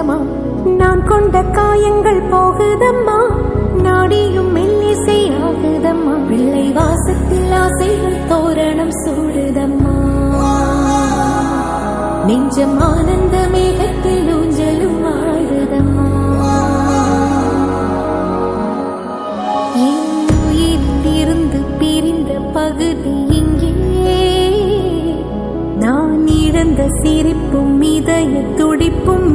சொந்தமா நான் கொண்ட காயங்கள் போகுதம்மா நாடியும் மெல்லிசை ஆகுதம்மா பிள்ளை வாசத்தில் ஆசைகள் தோரணம் சூடுதம்மா நெஞ்சம் ஆனந்த மேகத்தில் ஊஞ்சலும் ஆடுதம்மா என் உயிரிலிருந்து பிரிந்த பகுதி இங்கே நான் இழந்த சிரிப்பும் இதய துடிப்பும்